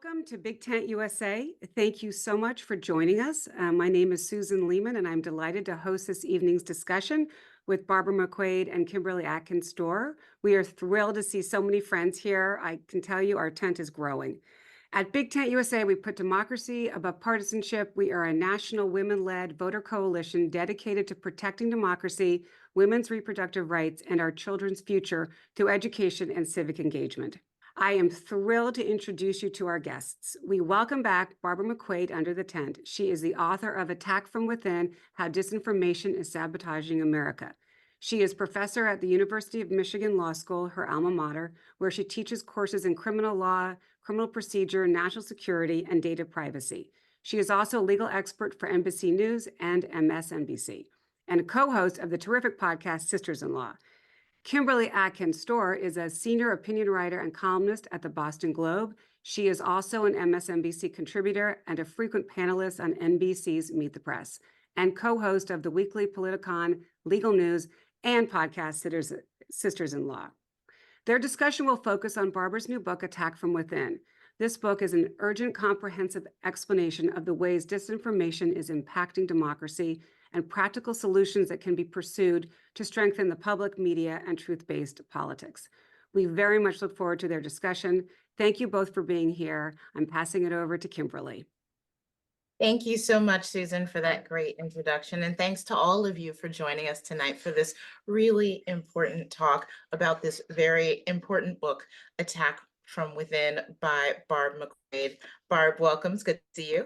Welcome to BigTent USA. Thank you so much for joining us. My name is Susan Lehman, and I'm delighted to host this evening's discussion with Barbara McQuade and Kimberly Atkins Stohr. We are thrilled to see so many friends here. I can tell you our tent is growing. At BigTent USA, we put democracy above partisanship. We are a national women-led voter coalition dedicated to protecting democracy, women's reproductive rights, and our children's future through education and civic engagement. I am thrilled to introduce you to our guests. We welcome back Barbara McQuade under the tent. She is the author of Attack from Within: How Disinformation is Sabotaging America. She is professor at the University of Michigan Law School, her alma mater, where she teaches courses in criminal law, criminal procedure, national security, and data privacy. She is also a legal expert for NBC News and MSNBC, and a co-host of the terrific podcast Sisters-in-Law. Kimberly Atkins Stohr is a senior opinion writer and columnist at the Boston Globe. She is also an MSNBC contributor and a frequent panelist on NBC's Meet the Press, and co-host of the weekly Politicon, Legal News, and podcast Sisters-in-Law. Their discussion will focus on Barbara's new book, Attack from Within. This book is an urgent, comprehensive explanation of the ways disinformation is impacting democracy and practical solutions that can be pursued to strengthen the public, media, and truth-based politics. We very much look forward to their discussion. Thank you both for being here. I'm passing it over to Kimberly. Thank you so much, Susan, for that great introduction. And thanks to all of you for joining us tonight for this really important talk about this very important book, Attack from Within by Barb McQuade. Barb, welcome. It's good to see you.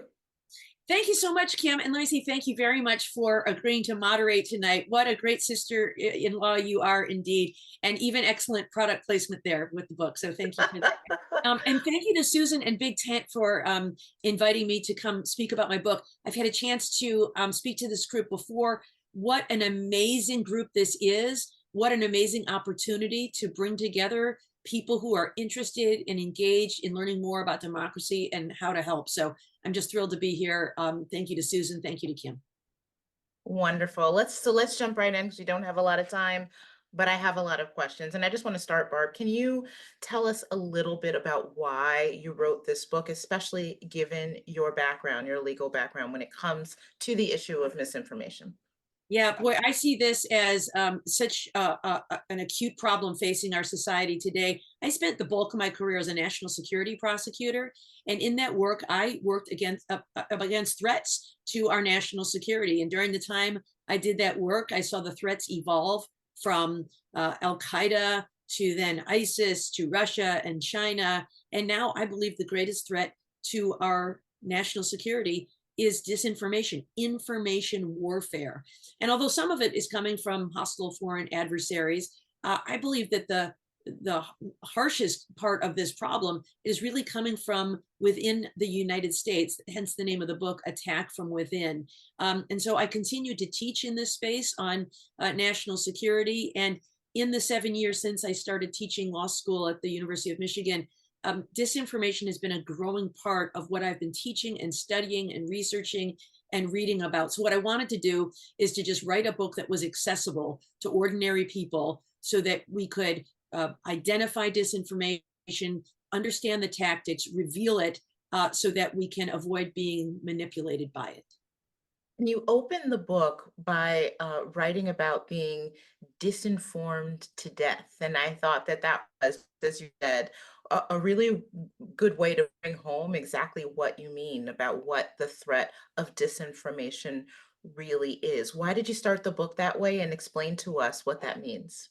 Thank you so much, Kim. And let me say thank you very much for agreeing to moderate tonight. What a great sister-in-law you are indeed. And even excellent product placement there with the book. So thank you for that. And thank you to Susan and BigTent for inviting me to come speak about my book. I've had a chance to speak to this group before. What an amazing group this is. What an amazing opportunity to bring together people who are interested and engaged in learning more about democracy and how to help. So I'm just thrilled to be here. Thank you to Susan. Thank you to Kim. Wonderful. Let's jump right in because we don't have a lot of time, but I have a lot of questions. And I just want to start, Barb. Can you tell us a little bit about why you wrote this book, especially given your background, your legal background, when it comes to the issue of misinformation? Yeah, boy, I see this as such an acute problem facing our society today. I spent the bulk of my career as a national security prosecutor. And in that work, I worked against threats to our national security. And during the time I did that work, I saw the threats evolve from Al-Qaeda to then ISIS to Russia and China. And now I believe the greatest threat to our national security is disinformation, information warfare. And although some of it is coming from hostile foreign adversaries, I believe that the harshest part of this problem is really coming from within the United States, hence the name of the book, Attack from Within. And so I continue to teach in this space on national security. And in the 7 years since I started teaching law school at the University of Michigan, disinformation has been a growing part of what I've been teaching and studying and researching and reading about. So what I wanted to do is to just write a book that was accessible to ordinary people so that we could identify disinformation, understand the tactics, reveal it so that we can avoid being manipulated by it. And you open the book by writing about being disinformed to death. And I thought that that was, as you said, a really good way to bring home exactly what you mean about what the threat of disinformation really is. Why did you start the book that way, and explain to us what that means?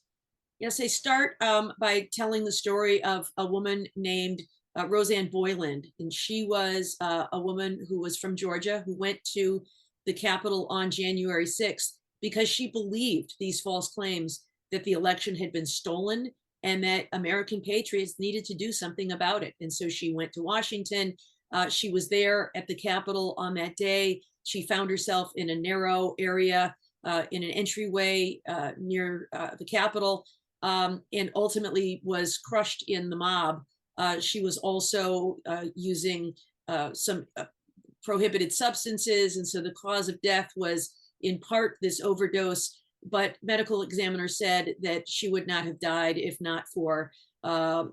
Yes, I start by telling the story of a woman named Roseanne Boyland. And she was a woman who was from Georgia who went to the Capitol on January 6th because she believed these false claims that the election had been stolen and that American patriots needed to do something about it. And so she went to Washington. She was there at the Capitol on that day. She found herself in a narrow area in an entryway near the Capitol and ultimately was crushed in the mob. She was also using some prohibited substances. And so the cause of death was in part this overdose, but medical examiners said that she would not have died if not for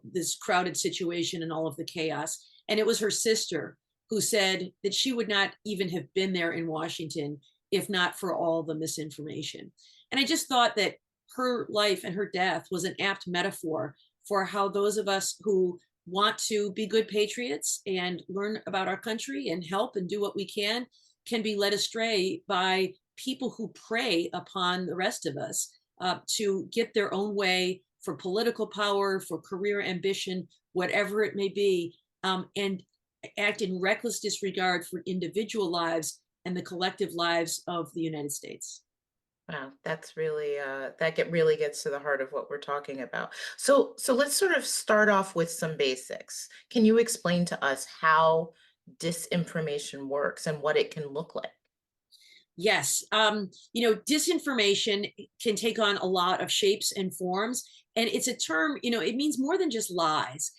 this crowded situation and all of the chaos. And it was her sister who said that she would not even have been there in Washington if not for all the misinformation. And I just thought that her life and her death was an apt metaphor for how those of us who want to be good patriots and learn about our country and help and do what we can be led astray by people who prey upon the rest of us to get their own way for political power, for career ambition, whatever it may be, and act in reckless disregard for individual lives and the collective lives of the United States. Wow, that's really really gets to the heart of what we're talking about. So let's sort of start off with some basics. Can you explain to us how disinformation works and what it can look like? Yes, disinformation can take on a lot of shapes and forms, and it's a term. It means more than just lies.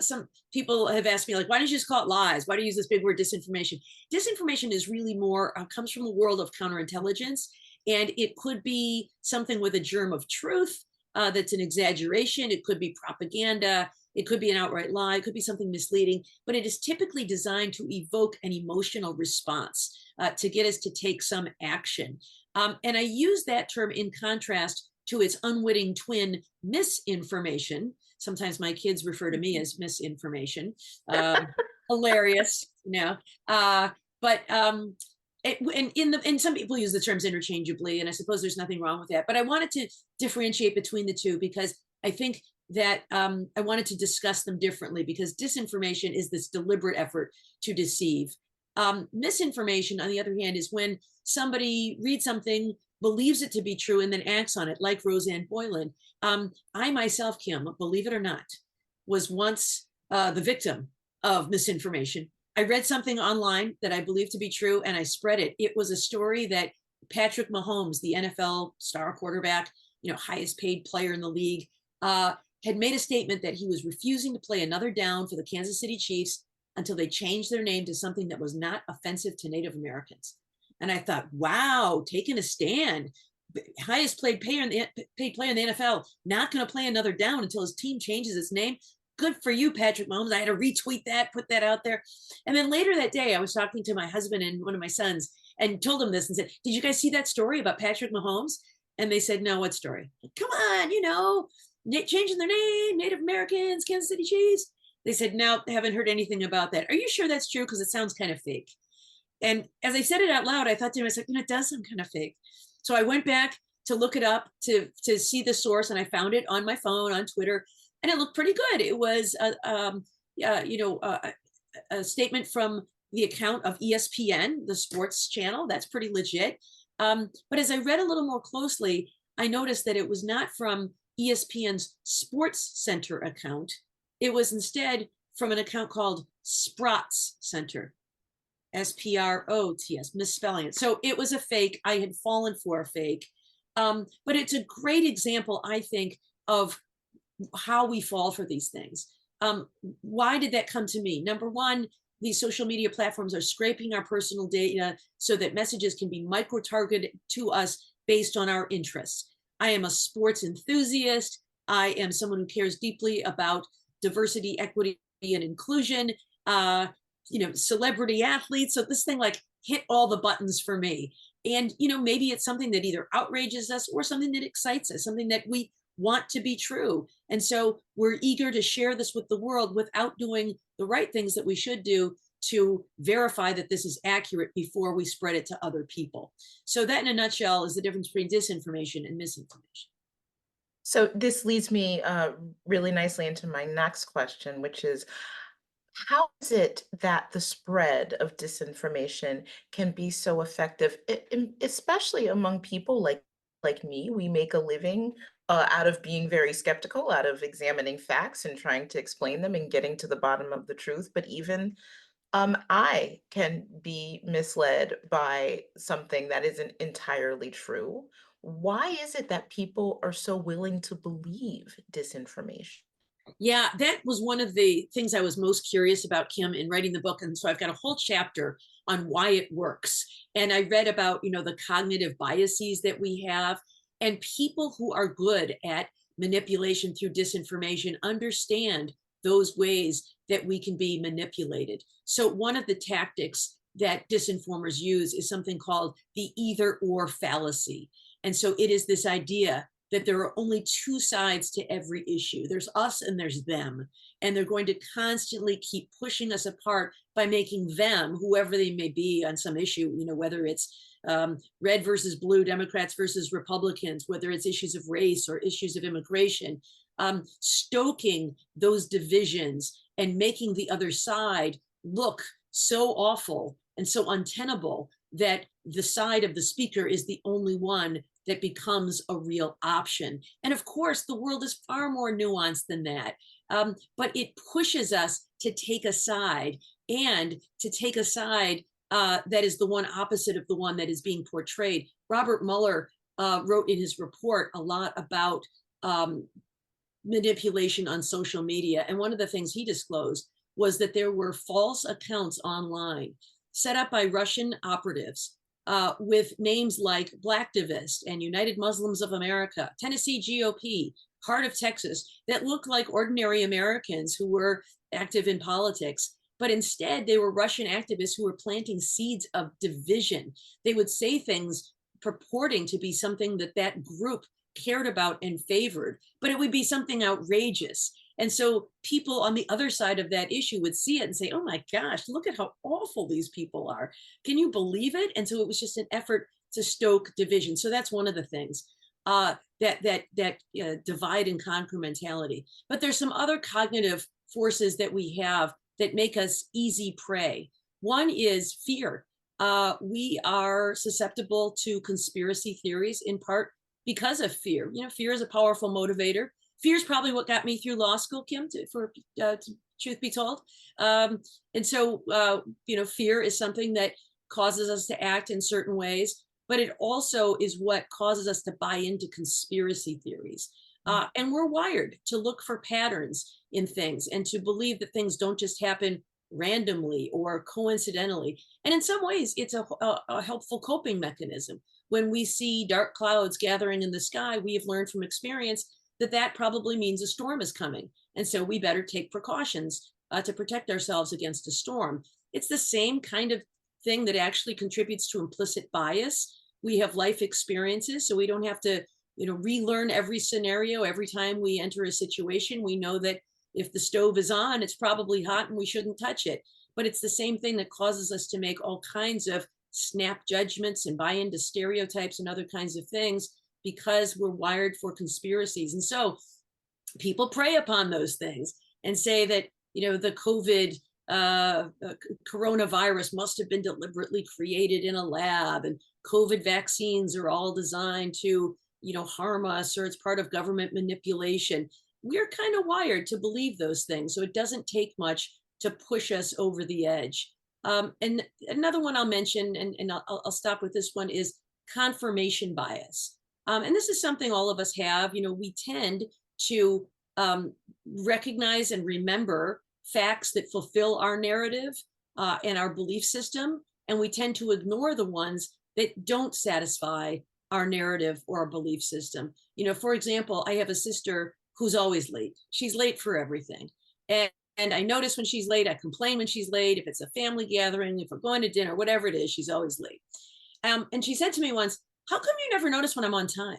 Some people have asked me, like, why don't you just call it lies? Why do you use this big word, disinformation? Disinformation is really more comes from the world of counterintelligence, and it could be something with a germ of truth that's an exaggeration. It could be propaganda. It could be an outright lie. It could be something misleading, but it is typically designed to evoke an emotional response to get us to take some action. And I use that term in contrast to its unwitting twin, misinformation. Sometimes my kids refer to me as misinformation. Hilarious, but and some people use the terms interchangeably, and I suppose there's nothing wrong with that. But I wanted to differentiate between the two because I think that I wanted to discuss them differently, because disinformation is this deliberate effort to deceive. Misinformation, on the other hand, is when somebody reads something, believes it to be true, and then acts on it, like Roseanne Boylan. I myself, Kim, believe it or not, was once the victim of misinformation. I read something online that I believed to be true, and I spread it. It was a story that Patrick Mahomes, the NFL star quarterback, highest paid player in the league, had made a statement that he was refusing to play another down for the Kansas City Chiefs until they changed their name to something that was not offensive to Native Americans. And I thought, wow, taking a stand. Highest paid player in the NFL, not going to play another down until his team changes its name. Good for you, Patrick Mahomes. I had to retweet that, put that out there. And then later that day, I was talking to my husband and one of my sons and told them this and said, did you guys see that story about Patrick Mahomes? And they said, no, what story? Come on, changing their name, Native Americans, Kansas City Chiefs. They said, no, haven't heard anything about that. Are you sure that's true? Because it sounds kind of fake. And as I said it out loud, I thought to myself, it does sound kind of fake. So I went back to look it up to see the source, and I found it on my phone, on Twitter, and it looked pretty good. It was a statement from the account of ESPN, the sports channel. That's pretty legit. But as I read a little more closely, I noticed that it was not from ESPN's Sports Center account. It was instead from an account called Sprots Center, SPROTS, misspelling it. So it was a fake. I had fallen for a fake. But it's a great example, I think, of how we fall for these things. Why did that come to me? Number one, these social media platforms are scraping our personal data so that messages can be micro-targeted to us based on our interests. I am a sports enthusiast. I am someone who cares deeply about diversity, equity, and inclusion. Celebrity athletes. So this thing hit all the buttons for me. And, maybe it's something that either outrages us or something that excites us, something that we want to be true. And so we're eager to share this with the world without doing the right things that we should do to verify that this is accurate before we spread it to other people. So that, in a nutshell, is the difference between disinformation and misinformation. So this leads me really nicely into my next question, which is, how is it that the spread of disinformation can be so effective, especially among people like me? We make a living out of being very skeptical, out of examining facts and trying to explain them and getting to the bottom of the truth. But even I can be misled by something that isn't entirely true. Why is it that people are so willing to believe disinformation? Yeah, that was one of the things I was most curious about, Kim, in writing the book. And so I've got a whole chapter on why it works. And I read about, the cognitive biases that we have. And people who are good at manipulation through disinformation understand those ways that we can be manipulated. So one of the tactics that disinformers use is something called the either or fallacy. And so it is this idea that there are only two sides to every issue. There's us and there's them. And they're going to constantly keep pushing us apart by making them, whoever they may be on some issue, whether it's red versus blue, Democrats versus Republicans, whether it's issues of race or issues of immigration, stoking those divisions and making the other side look so awful and so untenable that the side of the speaker is the only one that becomes a real option. And of course, the world is far more nuanced than that. But it pushes us to take a side, and to take a side that is the one opposite of the one that is being portrayed. Robert Mueller wrote in his report a lot about manipulation on social media. And one of the things he disclosed was that there were false accounts online set up by Russian operatives with names like Blacktivist and United Muslims of America, Tennessee GOP, Heart of Texas, that looked like ordinary Americans who were active in politics. But instead, they were Russian activists who were planting seeds of division. They would say things purporting to be something that that group cared about and favored, but it would be something outrageous. And so people on the other side of that issue would see it and say, oh my gosh, look at how awful these people are. Can you believe it? And so it was just an effort to stoke division. So that's one of the things, that divide and conquer mentality. But there's some other cognitive forces that we have that make us easy prey. One is fear. We are susceptible to conspiracy theories in part because of fear. Fear is a powerful motivator. Fear is probably what got me through law school, Kim, truth be told. And so, fear is something that causes us to act in certain ways, but it also is what causes us to buy into conspiracy theories. And we're wired to look for patterns in things and to believe that things don't just happen randomly or coincidentally. And in some ways, it's a helpful coping mechanism. When we see dark clouds gathering in the sky, we have learned from experience that probably means a storm is coming. And so we better take precautions to protect ourselves against a storm. It's the same kind of thing that actually contributes to implicit bias. We have life experiences, so we don't have to, relearn every scenario every time we enter a situation. We know that if the stove is on, it's probably hot and we shouldn't touch it. But it's the same thing that causes us to make all kinds of snap judgments and buy into stereotypes and other kinds of things because we're wired for conspiracies. And so people prey upon those things and say that, the COVID coronavirus must have been deliberately created in a lab, and COVID vaccines are all designed to, harm us, or it's part of government manipulation. We're kind of wired to believe those things. So it doesn't take much to push us over the edge. And another one I'll mention, and I'll stop with this one, is confirmation bias. And this is something all of us have. We tend to recognize and remember facts that fulfill our narrative and our belief system, and we tend to ignore the ones that don't satisfy our narrative or our belief system. For example, I have a sister who's always late. She's late for everything. And I notice when she's late, I complain when she's late. If it's a family gathering, if we're going to dinner, whatever it is, she's always late. And she said to me once, how come you never notice when I'm on time?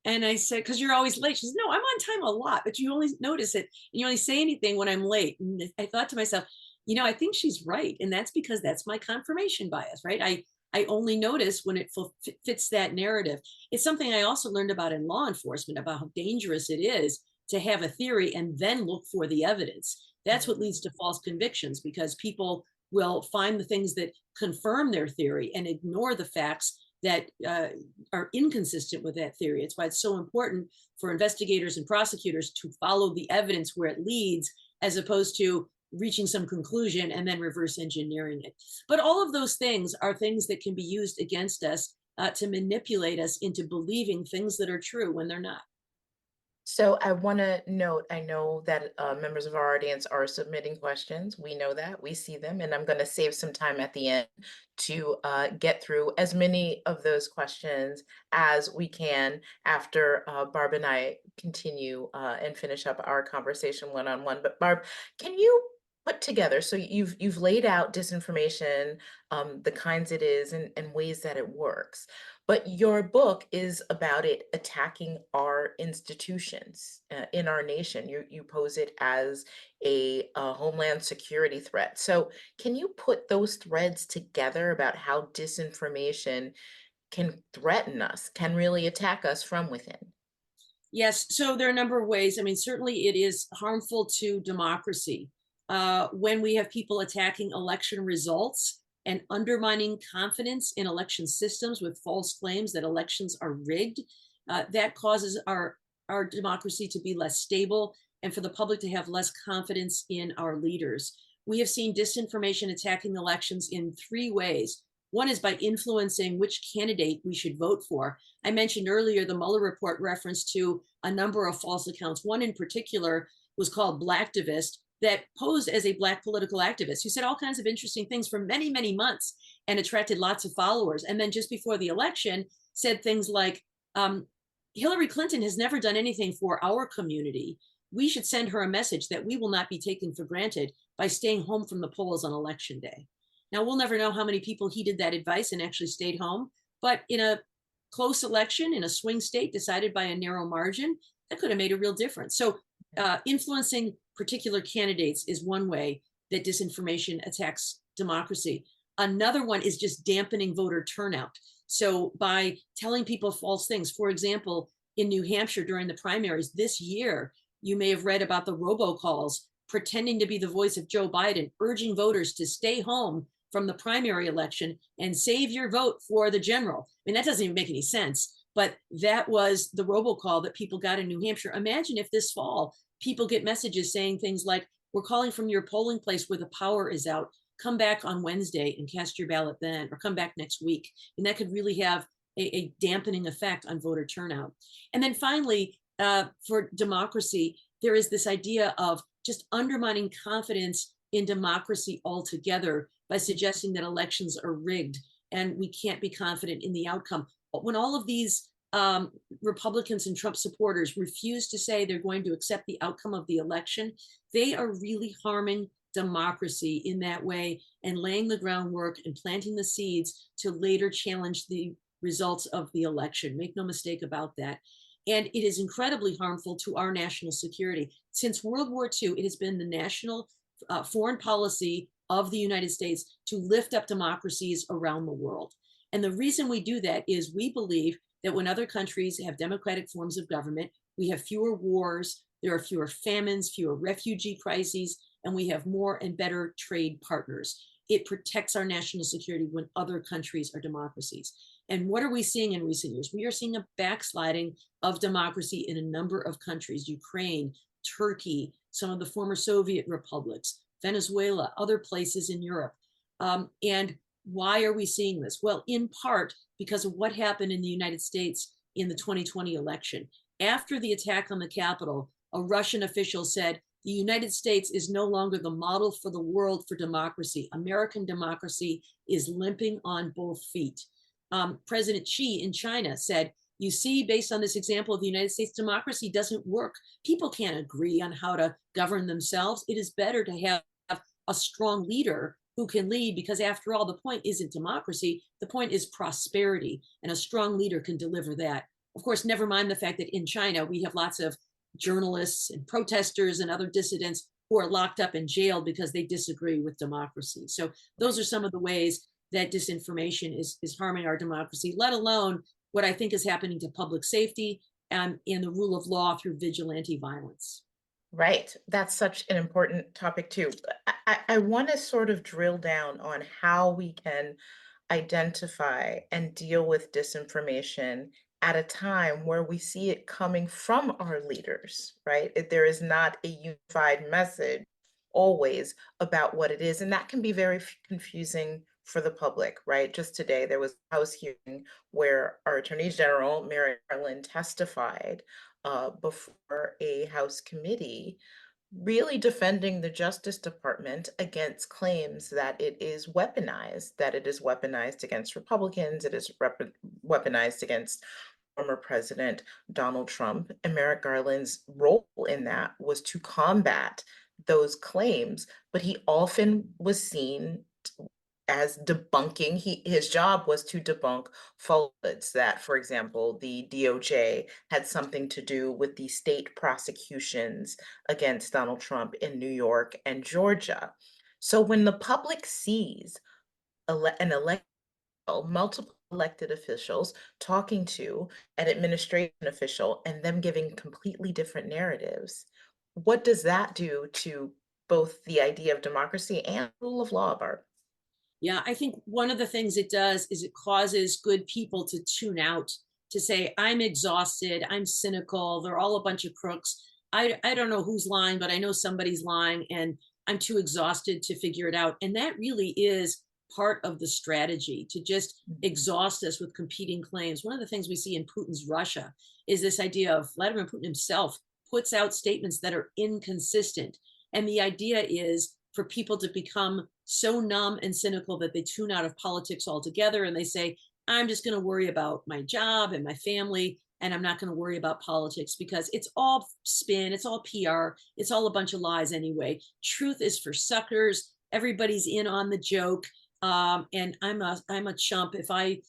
And I said, because you're always late. She says, no, I'm on time a lot, but you only notice it. And you only say anything when I'm late. And I thought to myself, I think she's right. And that's because that's my confirmation bias, right? I only notice when it fits that narrative. It's something I also learned about in law enforcement, about how dangerous it is to have a theory and then look for the evidence. That's what leads to false convictions, because people will find the things that confirm their theory and ignore the facts that are inconsistent with that theory. It's why it's so important for investigators and prosecutors to follow the evidence where it leads, as opposed to reaching some conclusion and then reverse engineering it. But all of those things are things that can be used against us to manipulate us into believing things that are true when they're not. So I want to note, I know that members of our audience are submitting questions. We know that, we see them, and I'm going to save some time at the end to get through as many of those questions as we can after Barb and I continue and finish up our conversation one-on-one. But Barb, can you put together, so you've laid out disinformation, the kinds it is, and ways that it works. But your book is about it attacking our institutions in our nation. You pose it as a homeland security threat. So can you put those threads together about how disinformation can threaten us, can really attack us from within? Yes, so there are a number of ways. I mean, certainly it is harmful to democracy when we have people attacking election results and undermining confidence in election systems with false claims that elections are rigged. That causes our democracy to be less stable and for the public to have less confidence in our leaders. We have seen disinformation attacking elections in three ways. One is by influencing which candidate we should vote for. I mentioned earlier the Mueller report referenced to a number of false accounts. One in particular was called Blacktivist, that posed as a Black political activist who said all kinds of interesting things for many, many months and attracted lots of followers. And then just before the election, said things like, Hillary Clinton has never done anything for our community. We should send her a message that we will not be taken for granted by staying home from the polls on election day. Now, we'll never know how many people heeded that advice and actually stayed home, but in a close election in a swing state decided by a narrow margin, that could have made a real difference. So influencing particular candidates is one way that disinformation attacks democracy. Another one is just dampening voter turnout. So by telling people false things, for example, in New Hampshire during the primaries this year, you may have read about the robocalls pretending to be the voice of Joe Biden, urging voters to stay home from the primary election and save your vote for the general. I mean, that doesn't even make any sense, but that was the robocall that people got in New Hampshire. Imagine if this fall people get messages saying things like, we're calling from your polling place where the power is out. Come back on Wednesday and cast your ballot then, or come back next week. And that could really have a dampening effect on voter turnout. And then finally, for democracy, there is this idea of just undermining confidence in democracy altogether by suggesting that elections are rigged and we can't be confident in the outcome. But when all of these Republicans and Trump supporters refuse to say they're going to accept the outcome of the election, they are really harming democracy in that way and laying the groundwork and planting the seeds to later challenge the results of the election. Make no mistake about that. And it is incredibly harmful to our national security. Since World War II, it has been the national foreign policy of the United States to lift up democracies around the world. And the reason we do that is we believe that when other countries have democratic forms of government, we have fewer wars, there are fewer famines, fewer refugee crises, and we have more and better trade partners. It protects our national security when other countries are democracies. And what are we seeing in recent years? We are seeing a backsliding of democracy in a number of countries: Ukraine, Turkey, some of the former Soviet republics, Venezuela, other places in Europe. And why are we seeing this? Well, in part because of what happened in the United States in the 2020 election. After the attack on the Capitol, a Russian official said, the United States is no longer the model for the world for democracy. American democracy is limping on both feet. President Xi in China said, you see, based on this example of the United States, democracy doesn't work. People can't agree on how to govern themselves. It is better to have a strong leader who can lead, because after all, the point isn't democracy. The point is prosperity, and a strong leader can deliver that. Of course, never mind the fact that in China, we have lots of journalists and protesters and other dissidents who are locked up and jailed because they disagree with democracy. So those are some of the ways that disinformation is harming our democracy, let alone what I think is happening to public safety and the rule of law through vigilante violence. Right. That's such an important topic too. I want to sort of drill down on how we can identify and deal with disinformation at a time where we see it coming from our leaders, right? There is not a unified message always about what it is, and that can be very confusing for the public, right? Just today, there was a House hearing where our Attorney General, Merrick Garland, testified before a House committee, really defending the Justice Department against claims that it is weaponized, against Republicans, it is weaponized against former President Donald Trump. And Merrick Garland's role in that was to combat those claims, but he often was seen as debunking. His job was to debunk falsehoods that, for example, the DOJ had something to do with the state prosecutions against Donald Trump in New York and Georgia. So when the public sees an elected, multiple elected officials talking to an administration official and them giving completely different narratives, what does that do to both the idea of democracy and rule of law, Barb? Yeah, I think one of the things it does is it causes good people to tune out, to say, I'm exhausted, I'm cynical, they're all a bunch of crooks. I don't know who's lying, but I know somebody's lying, and I'm too exhausted to figure it out. And that really is part of the strategy, to just exhaust us with competing claims. One of the things we see in Putin's Russia is this idea of Vladimir Putin himself puts out statements that are inconsistent. And the idea is for people to become so numb and cynical that they tune out of politics altogether, and they say, I'm just going to worry about my job and my family, and I'm not going to worry about politics because it's all spin, it's all PR, it's all a bunch of lies anyway. Truth is for suckers. Everybody's in on the joke, and I'm a chump if I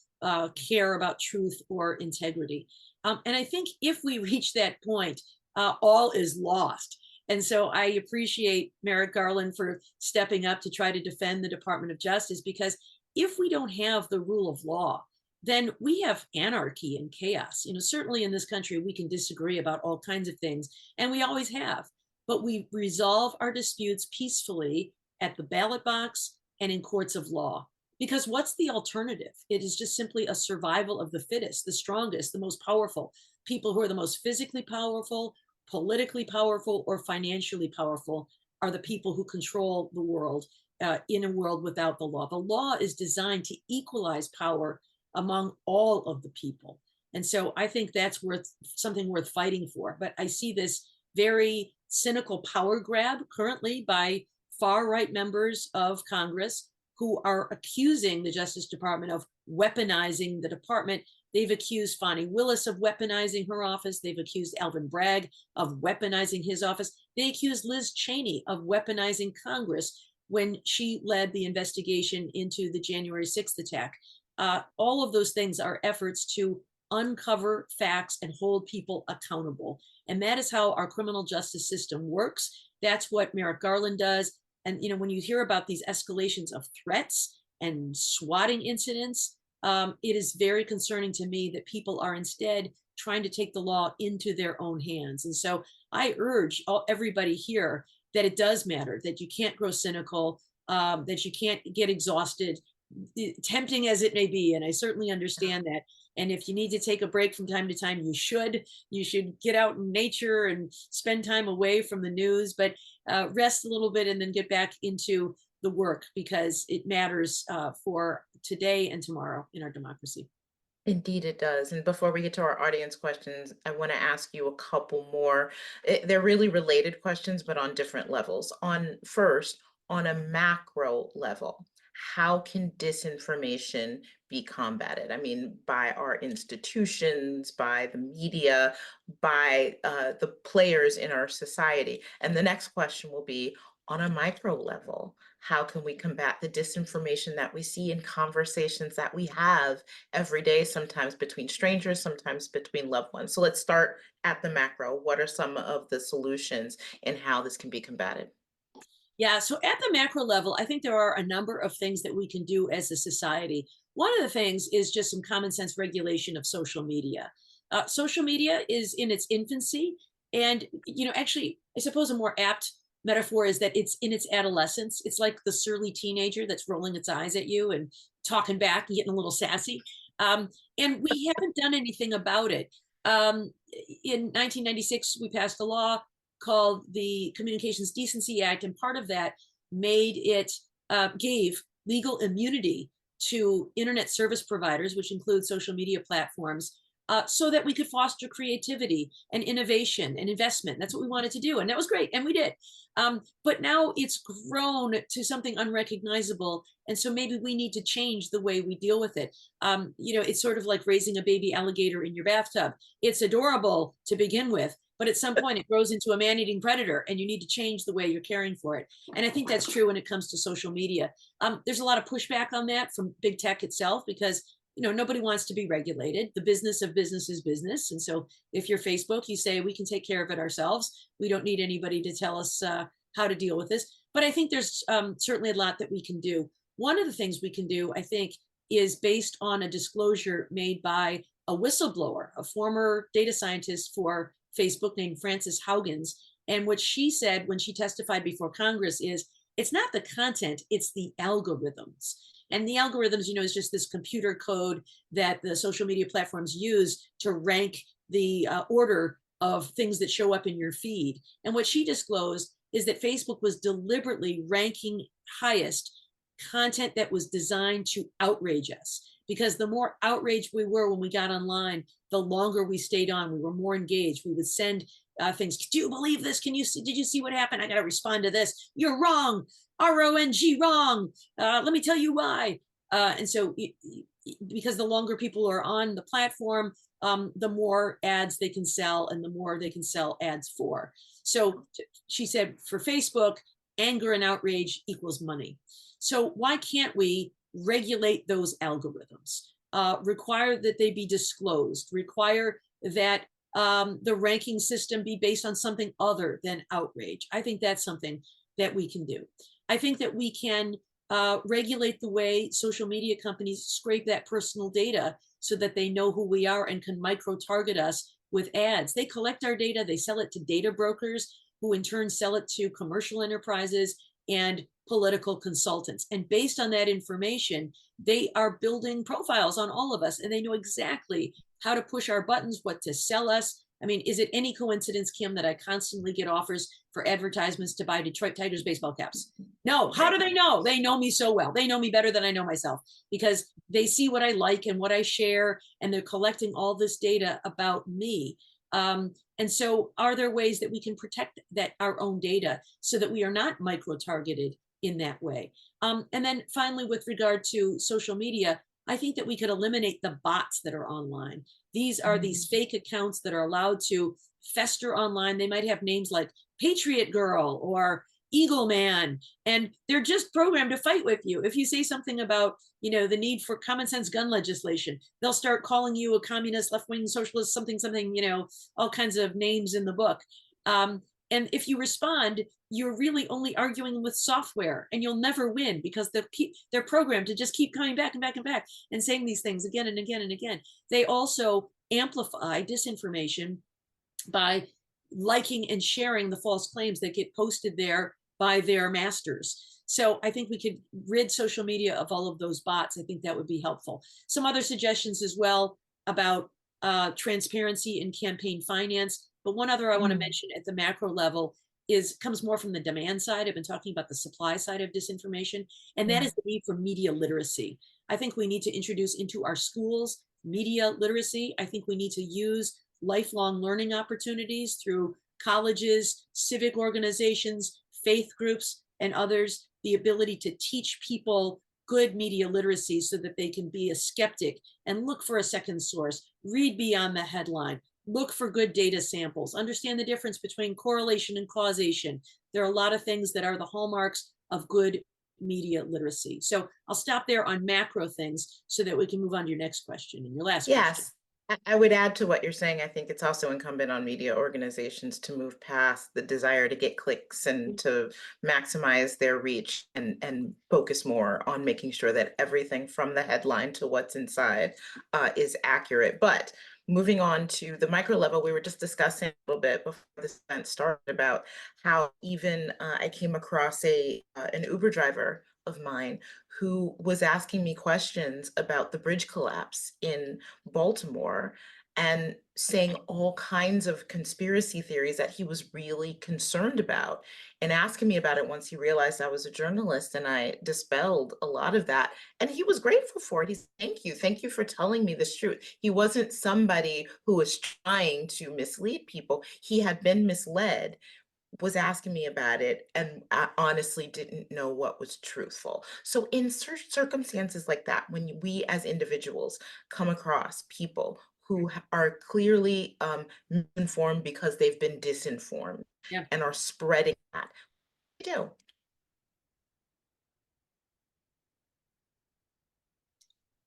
care about truth or integrity. And I think if we reach that point, all is lost. And so I appreciate Merrick Garland for stepping up to try to defend the Department of Justice, because if we don't have the rule of law, then we have anarchy and chaos. Certainly in this country, we can disagree about all kinds of things, and we always have, but we resolve our disputes peacefully at the ballot box and in courts of law. Because what's the alternative? It is just simply a survival of the fittest, the strongest, the most powerful. People who are the most physically powerful, politically powerful, or financially powerful are the people who control the world in a world without the law. The law is designed to equalize power among all of the people. And so I think that's something worth fighting for. But I see this very cynical power grab currently by far-right members of Congress who are accusing the Justice Department of weaponizing the department. They've accused Fani Willis of weaponizing her office. They've accused Alvin Bragg of weaponizing his office. They accused Liz Cheney of weaponizing Congress when she led the investigation into the January 6th attack. All of those things are efforts to uncover facts and hold people accountable. And that is how our criminal justice system works. That's what Merrick Garland does. And when you hear about these escalations of threats and swatting incidents, it is very concerning to me that people are instead trying to take the law into their own hands. And so I urge everybody here that it does matter, that you can't grow cynical, that you can't get exhausted, tempting as it may be. And I certainly understand that. And if you need to take a break from time to time, you should get out in nature and spend time away from the news, but rest a little bit and then get back into the work, because it matters for today and tomorrow in our democracy. Indeed, it does. And before we get to our audience questions, I want to ask you a couple more. They're really related questions, but on different levels. First, on a macro level, how can disinformation be combated? I mean, by our institutions, by the media, by the players in our society. And the next question will be, on a micro level, how can we combat the disinformation that we see in conversations that we have every day, sometimes between strangers, sometimes between loved ones? So let's start at the macro. What are some of the solutions and how this can be combated? Yeah, so at the macro level, I think there are a number of things that we can do as a society. One of the things is just some common sense regulation of social media. Social media is in its infancy. And, actually, I suppose a more apt metaphor is that it's in its adolescence. It's like the surly teenager that's rolling its eyes at you and talking back and getting a little sassy. And we haven't done anything about it. In 1996, we passed a law called the Communications Decency Act, and part of that gave legal immunity to internet service providers, which include social media platforms, so that we could foster creativity and innovation and investment. That's what we wanted to do. And that was great. And we did. But now it's grown to something unrecognizable. And so maybe we need to change the way we deal with it. It's sort of like raising a baby alligator in your bathtub. It's adorable to begin with, but at some point it grows into a man-eating predator, and you need to change the way you're caring for it. And I think that's true when it comes to social media. There's a lot of pushback on that from big tech itself, because nobody wants to be regulated. The business of business is business. And so if you're Facebook, you say, we can take care of it ourselves. We don't need anybody to tell us how to deal with this. But I think there's certainly a lot that we can do. One of the things we can do, I think, is based on a disclosure made by a whistleblower, a former data scientist for Facebook named Frances Haugens. And what she said when she testified before Congress is, it's not the content, it's the algorithms. And the algorithms, is just this computer code that the social media platforms use to rank the order of things that show up in your feed. And what she disclosed is that Facebook was deliberately ranking highest content that was designed to outrage us. Because the more outraged we were when we got online, the longer we stayed on. We were more engaged. We would send things. Do you believe this? Did you see what happened? I got to respond to this. You're wrong. RONG, wrong. Let me tell you why. And so because the longer people are on the platform, the more ads they can sell and the more they can sell ads for. So she said for Facebook, anger and outrage equals money. So why can't we regulate those algorithms, require that they be disclosed, require that the ranking system be based on something other than outrage? I think that's something that we can do. I think that we can regulate the way social media companies scrape that personal data so that they know who we are and can micro-target us with ads. They collect our data, they sell it to data brokers, who in turn sell it to commercial enterprises and political consultants. And based on that information, they are building profiles on all of us, and they know exactly how to push our buttons, what to sell us. I mean, is it any coincidence, Kim, that I constantly get offers for advertisements to buy Detroit Tigers baseball caps? No. How do they know? They know me so well. They know me better than I know myself, because they see what I like and what I share, and they're collecting all this data about me. And so are there ways that we can protect our own data so that we are not micro-targeted in that way? And then finally, with regard to social media, I think that we could eliminate the bots that are online. These are these fake accounts that are allowed to fester online. They might have names like Patriot Girl or Eagle Man, and they're just programmed to fight with you. If you say something about, the need for common sense gun legislation, they'll start calling you a communist, left-wing socialist, something, all kinds of names in the book. And if you respond, you're really only arguing with software, and you'll never win, because they're programmed to just keep coming back and back and back and saying these things again and again and again. They also amplify disinformation by liking and sharing the false claims that get posted there by their masters. So I think we could rid social media of all of those bots. I think that would be helpful. Some other suggestions as well about transparency in campaign finance. But one other I want to mention at the macro level comes more from the demand side. I've been talking about the supply side of disinformation, and that is the need for media literacy. I think we need to introduce into our schools media literacy. I think we need to use lifelong learning opportunities through colleges, civic organizations, faith groups, and others, the ability to teach people good media literacy so that they can be a skeptic and look for a second source, read beyond the headline, look for good data samples, understand the difference between correlation and causation. There are a lot of things that are the hallmarks of good media literacy. So I'll stop there on macro things so that we can move on to your next question and your last question. Yes, I would add to what you're saying. I think it's also incumbent on media organizations to move past the desire to get clicks and to maximize their reach, and focus more on making sure that everything from the headline to what's inside is accurate. But moving on to the micro level, we were just discussing a little bit before this event started about how even I came across an Uber driver of mine who was asking me questions about the bridge collapse in Baltimore. and saying all kinds of conspiracy theories that he was really concerned about, and asking me about it once he realized I was a journalist, and I dispelled a lot of that. And he was grateful for it. He said, thank you for telling me this truth. He wasn't somebody who was trying to mislead people. He had been misled, was asking me about it, and I honestly didn't know what was truthful. So in circumstances like that, when we as individuals come across people who are clearly misinformed because they've been disinformed Yeah. and are spreading that, what do you do?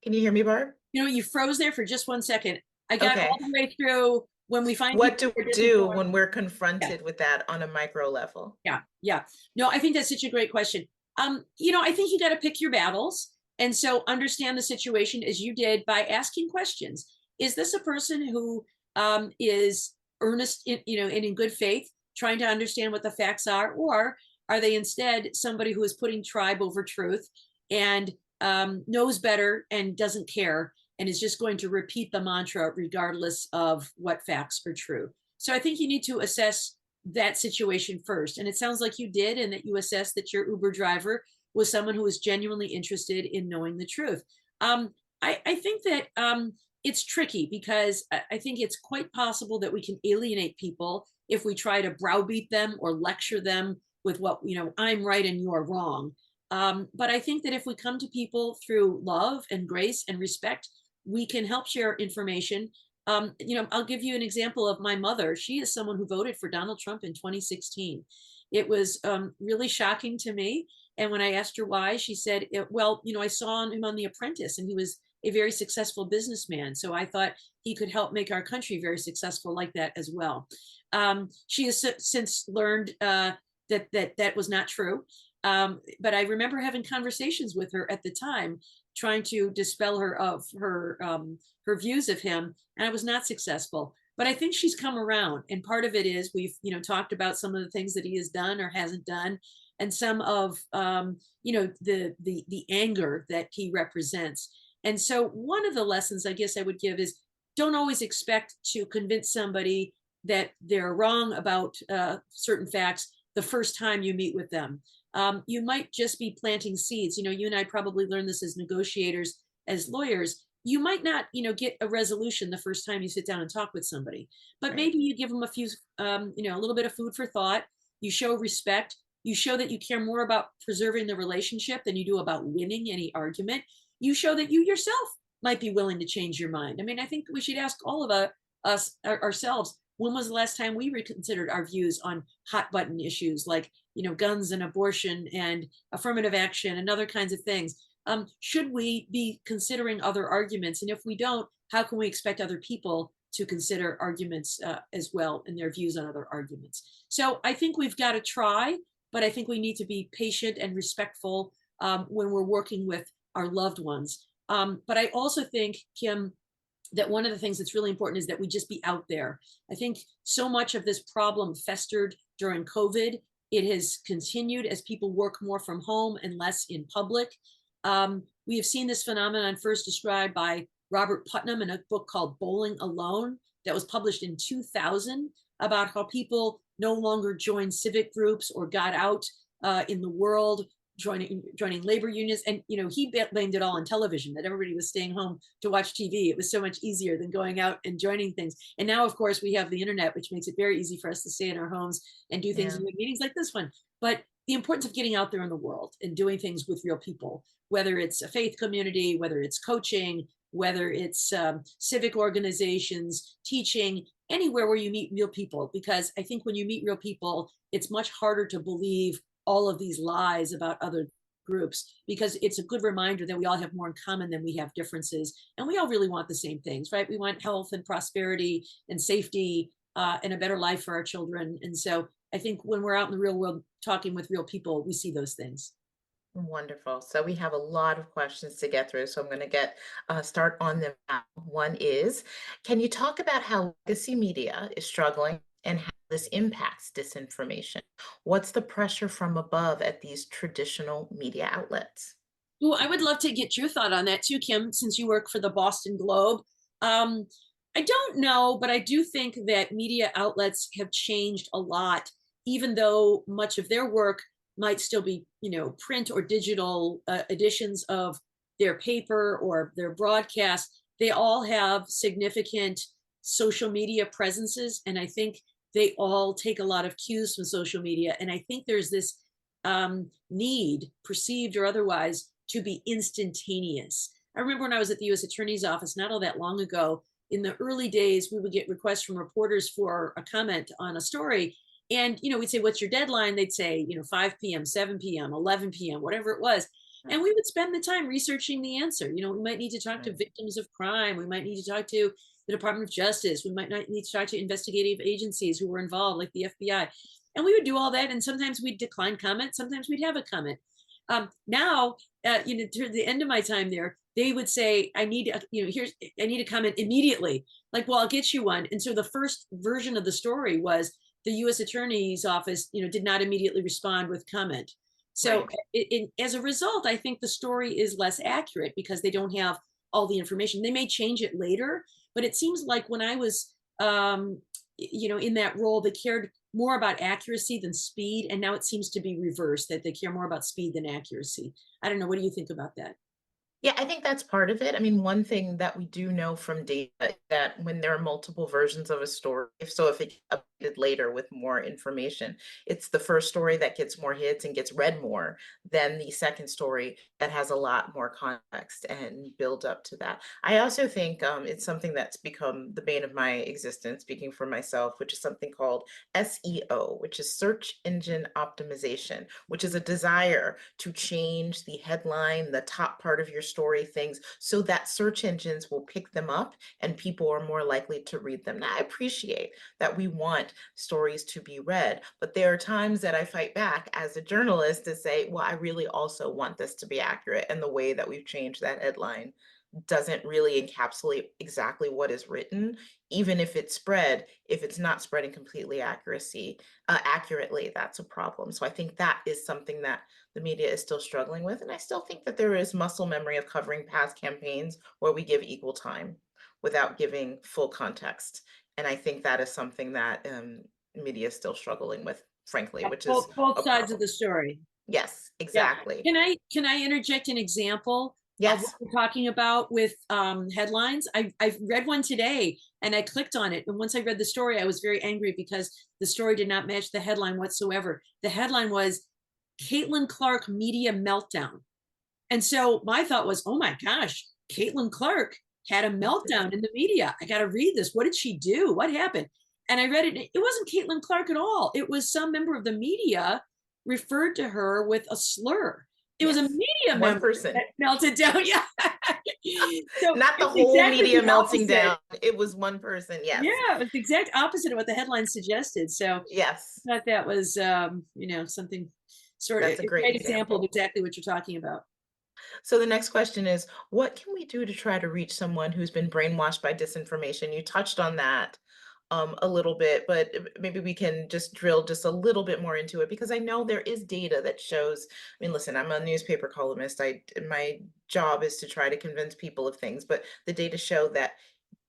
Can you hear me, Barb? You know, you froze there for just 1 second. I got all Okay. the way through when we find What people do who we are do disinformed. when we're confronted with that on a micro level? Yeah, yeah. No, I think that's such a great question. You know, I think you got to pick your battles. And so understand the situation as you did by asking questions. Is this a person who is earnest, you know, and in good faith, trying to understand what the facts are? Or are they instead somebody who is putting tribe over truth and knows better and doesn't care and is just going to repeat the mantra regardless of what facts are true? So I think you need to assess that situation first. And it sounds like you did, and that you assessed that your Uber driver was someone who was genuinely interested in knowing the truth. I think that it's tricky because I think it's quite possible that we can alienate people if we try to browbeat them or lecture them with what, you know, I'm right and you're wrong. But I think that if we come to people through love and grace and respect, we can help share information. You know, I'll give you an example of my mother. She is someone who voted for Donald Trump in 2016. It was really shocking to me. And when I asked her why, she said, well, you know, I saw him on The Apprentice and he was a very successful businessman. So I thought he could help make our country very successful like that as well. She has since learned that was not true. But I remember having conversations with her at the time, trying to dispel her of her views of him, and I was not successful. But I think she's come around, and part of it is we've, you know, talked about some of the things that he has done or hasn't done, and some of you know, the anger that he represents. And so one of the lessons I guess I would give is don't always expect to convince somebody that they're wrong about certain facts the first time you meet with them. You might just be planting seeds. You know, you and I probably learned this as negotiators, as lawyers. You might not, you know, get a resolution the first time you sit down and talk with somebody, but Right. maybe you give them a few, you know, a little bit of food for thought. You show respect. You show that you care more about preserving the relationship than you do about winning any argument. You show that you yourself might be willing to change your mind. I mean, I think we should ask all of us ourselves, when was the last time we reconsidered our views on hot button issues like, you know, guns and abortion and affirmative action and other kinds of things? Should we be considering other arguments? And if we don't, how can we expect other people to consider arguments as well and their views on other arguments? So I think we've got to try, but I think we need to be patient and respectful when we're working with our loved ones. But I also think, Kim, that one of the things that's really important is that we just be out there. I think so much of this problem festered during COVID. It has continued as people work more from home and less in public. We have seen this phenomenon first described by Robert Putnam in a book called Bowling Alone that was published in 2000 about how people no longer joined civic groups or got out in the world, joining labor unions. And, you know, he blamed it all on television, that everybody was staying home to watch TV. It was so much easier than going out and joining things. And now, of course, we have the internet, which makes it very easy for us to stay in our homes and do things in meetings like this one. But the importance of getting out there in the world and doing things with real people, whether it's a faith community, whether it's coaching, whether it's civic organizations, teaching, anywhere where you meet real people. Because I think when you meet real people, it's much harder to believe all of these lies about other groups, because it's a good reminder that we all have more in common than we have differences. And we all really want the same things, right? We want health and prosperity and safety and a better life for our children. And so I think when we're out in the real world talking with real people, we see those things. Wonderful. So we have a lot of questions to get through. So I'm going to get start on them now. One is, can you talk about how legacy media is struggling and how this impacts disinformation? What's the pressure from above at these traditional media outlets? Well, I would love to get your thought on that too, Kim, since you work for the Boston Globe. Um, I don't know, but I do think that media outlets have changed a lot, even though much of their work might still be, print or digital editions of their paper or their broadcast. They all have significant social media presences, and I think they all take a lot of cues from social media. And I think there's this need, perceived or otherwise, to be instantaneous. I remember when I was at the U.S. Attorney's office not all that long ago, in the early days, we would get requests from reporters for a comment on a story. And, we'd say, what's your deadline? They'd say, 5 p.m., 7 p.m., 11 p.m., whatever it was. And we would spend the time researching the answer. We might need to talk to victims of crime. We might need to talk to the Department of Justice. We might not need to talk to investigative agencies who were involved, like the FBI. And we would do all that. And sometimes we'd decline comment. Sometimes we'd have a comment. Now, toward the end of my time there, they would say, I need a comment immediately. Like, well, I'll get you one. And so the first version of the story was the U.S. Attorney's office, did not immediately respond with comment. So as a result, I think the story is less accurate because they don't have all the information. They may change it later, but it seems like when I was, in that role, they cared more about accuracy than speed. And now it seems to be reversed, that they care more about speed than accuracy. I don't know. What do you think about that? Yeah, I think that's part of it. I mean, one thing that we do know from data is that when there are multiple versions of a story, if it gets updated later with more information, it's the first story that gets more hits and gets read more than the second story that has a lot more context and build up to that. I also think it's something that's become the bane of my existence, speaking for myself, which is something called SEO, which is search engine optimization, which is a desire to change the headline, the top part of your story things, so that search engines will pick them up and people are more likely to read them. Now, I appreciate that we want stories to be read, but there are times that I fight back as a journalist to say, well, I really also want this to be accurate. And the way that we've changed that headline doesn't really encapsulate exactly what is written, even if it's spread. If it's not spreading completely accurately, that's a problem. So I think that is something that the media is still struggling with. And I still think that there is muscle memory of covering past campaigns where we give equal time without giving full context. And I think that is something that media is still struggling with, frankly, which is both a sides of problem. the story. Yes, exactly. Yeah. Can I interject an example of what Yes. we're talking about with headlines? I've read one today and I clicked on it. And once I read the story, I was very angry because the story did not match the headline whatsoever. The headline was Caitlin Clark Media Meltdown. And so my thought was, oh my gosh, Caitlin Clark had a meltdown in the media. I got to read this. What did she do? What happened? And I read it. It wasn't Caitlin Clark at all. It was some member of the media referred to her with a slur. It was a media One member person that melted down. Yeah. So not the it's whole exactly media the melting opposite. down. It was one person. Yes. Yeah, it was the exact opposite of what the headline suggested. So Yes. I thought that was, something sort of That's a a great great example of example. exactly what you're talking about. So the next question is, what can we do to try to reach someone who's been brainwashed by disinformation? You touched on that a little bit, but maybe we can just drill just a little bit more into it, because I know there is data that shows, I mean, listen, I'm a newspaper columnist. My job is to try to convince people of things, but the data show that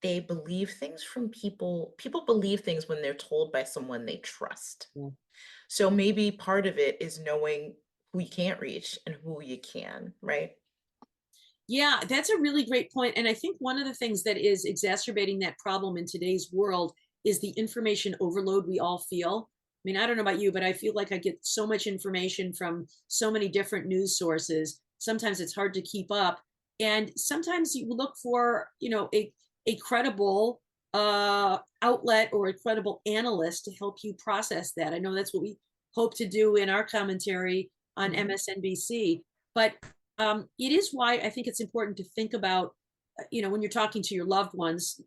they believe things from people believe things when they're told by someone they trust. Yeah. So maybe part of it is knowing who you can't reach and who you can, right? Yeah, that's a really great point. And I think one of the things that is exacerbating that problem in today's world is the information overload we all feel. I mean, I don't know about you, but I feel like I get so much information from so many different news sources. Sometimes it's hard to keep up. And sometimes you look for, a credible outlet or a credible analyst to help you process that. I know that's what we hope to do in our commentary on MSNBC. But it is why I think it's important to think about, when you're talking to your loved ones,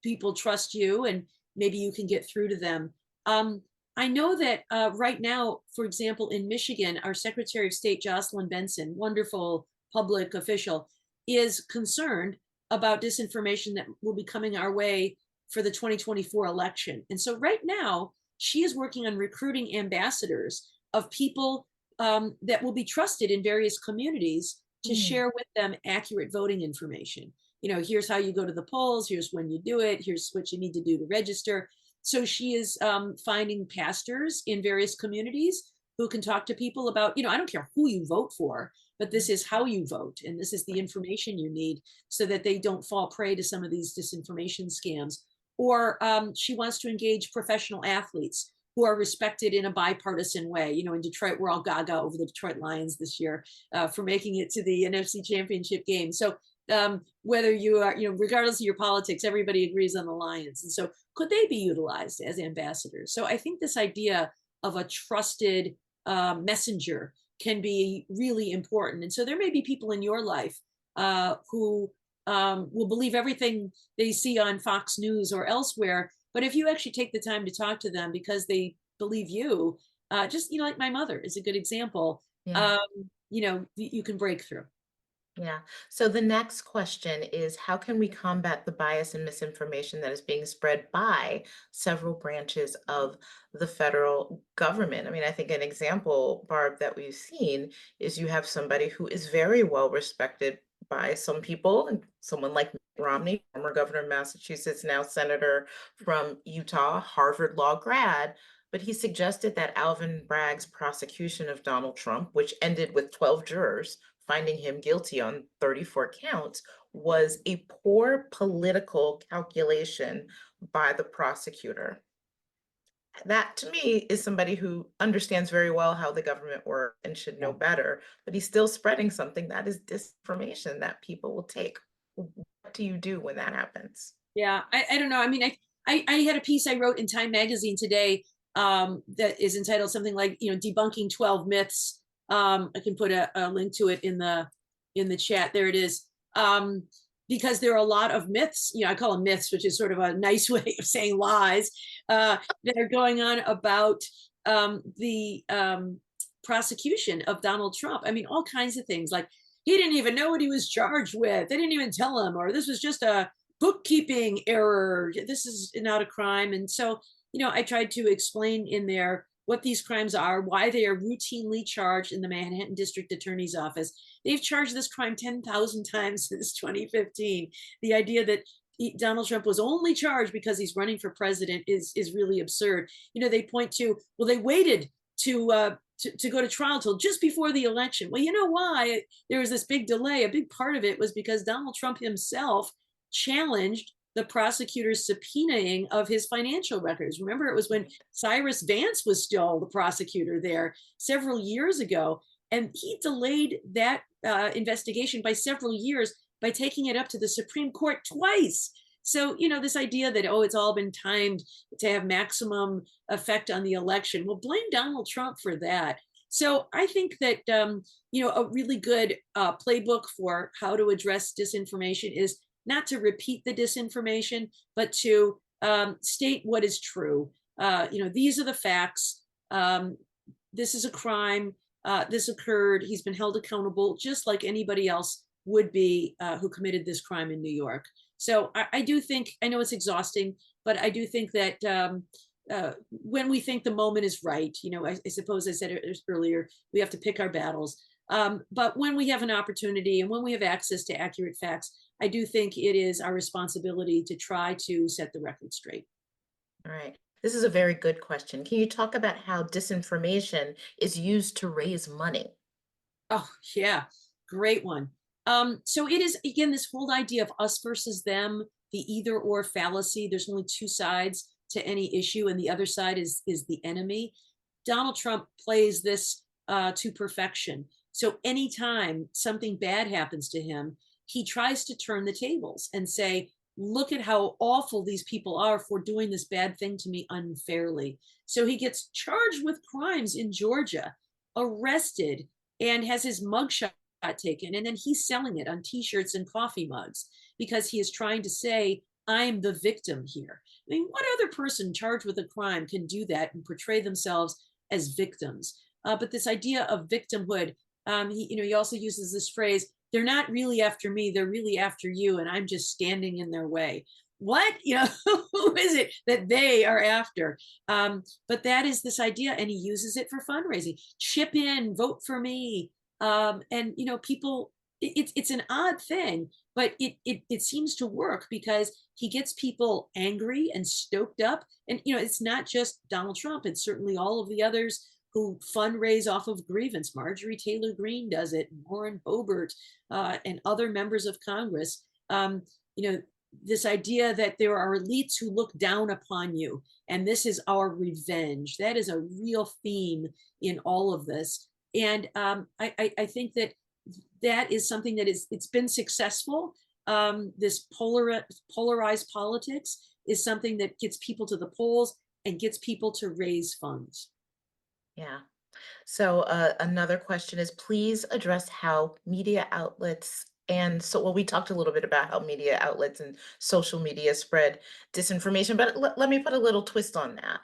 people trust you and maybe you can get through to them. I know that right now, for example, in Michigan, our Secretary of State, Jocelyn Benson, wonderful public official, is concerned about disinformation that will be coming our way for the 2024 election. And so right now, she is working on recruiting ambassadors of people that will be trusted in various communities to share with them accurate voting information. here's how you go to the polls, here's when you do it, here's what you need to do to register. So she is finding pastors in various communities who can talk to people about, I don't care who you vote for, but this is how you vote. And this is the information you need so that they don't fall prey to some of these disinformation scams. Or she wants to engage professional athletes who are respected in a bipartisan way. In Detroit, we're all gaga over the Detroit Lions this year for making it to the NFC Championship game. So whether you are, regardless of your politics, everybody agrees on the Lions. And so could they be utilized as ambassadors? So I think this idea of a trusted messenger can be really important. And so there may be people in your life who will believe everything they see on Fox News or elsewhere. But if you actually take the time to talk to them because they believe you, just, like my mother is a good example, Yeah. You can break through. Yeah. So the next question is, how can we combat the bias and misinformation that is being spread by several branches of the federal government? I mean, I think an example, Barb, that we've seen is you have somebody who is very well respected by some people, and someone like Mitt Romney, former governor of Massachusetts, now senator from Utah, Harvard Law grad. But he suggested that Alvin Bragg's prosecution of Donald Trump, which ended with 12 jurors finding him guilty on 34 counts, was a poor political calculation by the prosecutor. That, to me, is somebody who understands very well how the government works and should know better, but he's still spreading something that is disinformation that people will take. What do you do when that happens? Yeah, I don't know. I mean, I had a piece I wrote in Time Magazine today that is entitled something like, debunking 12 myths. I can put a link to it in the chat. There it is. Because there are a lot of myths, I call them myths, which is sort of a nice way of saying lies, that are going on about the prosecution of Donald Trump. I mean, all kinds of things like he didn't even know what he was charged with. They didn't even tell him, or this was just a bookkeeping error. This is not a crime. And so, I tried to explain in there what these crimes are, why they are routinely charged in the Manhattan District Attorney's Office. They've charged this crime 10,000 times since 2015. The idea that Donald Trump was only charged because he's running for president is really absurd. They point to, well, they waited to go to trial till just before the election. Well, you know why there was this big delay? A big part of it was because Donald Trump himself challenged the prosecutor's subpoenaing of his financial records. Remember, it was when Cyrus Vance was still the prosecutor there several years ago, and he delayed that investigation by several years by taking it up to the Supreme Court twice. So, this idea that, it's all been timed to have maximum effect on the election, well, blame Donald Trump for that. So I think that, a really good playbook for how to address disinformation is not to repeat the disinformation, but to state what is true. These are the facts. This is a crime. This occurred. He's been held accountable, just like anybody else would be who committed this crime in New York. So I do think, I know it's exhausting, but I do think that when we think the moment is right, I suppose I said it earlier, we have to pick our battles. But when we have an opportunity and when we have access to accurate facts, I do think it is our responsibility to try to set the record straight. All right. This is a very good question. Can you talk about how disinformation is used to raise money? Oh, yeah. Great one. So it is, again, this whole idea of us versus them, the either or fallacy. There's only two sides to any issue, and the other side is the enemy. Donald Trump plays this to perfection. So anytime something bad happens to him, he tries to turn the tables and say, look at how awful these people are for doing this bad thing to me unfairly. So he gets charged with crimes in Georgia, arrested, and has his mugshot taken. And then he's selling it on T-shirts and coffee mugs because he is trying to say, I'm the victim here. I mean, what other person charged with a crime can do that and portray themselves as victims? But this idea of victimhood, he also uses this phrase, they're not really after me, they're really after you, and I'm just standing in their way. What? Who is it that they are after? But that is this idea, and he uses it for fundraising. Chip in, vote for me. And people it's an odd thing, but it seems to work because he gets people angry and stoked up. And it's not just Donald Trump; it's certainly all of the others who fundraise off of grievance. Marjorie Taylor Greene does it, Warren Boebert, and other members of Congress. You know, this idea that there are elites who look down upon you, and this is our revenge. That is a real theme in all of this. And I think that is something that it's been successful. This polarized politics is something that gets people to the polls and gets people to raise funds. Yeah. So another question is, please address how media outlets well, we talked a little bit about how media outlets and social media spread disinformation, but let me put a little twist on that.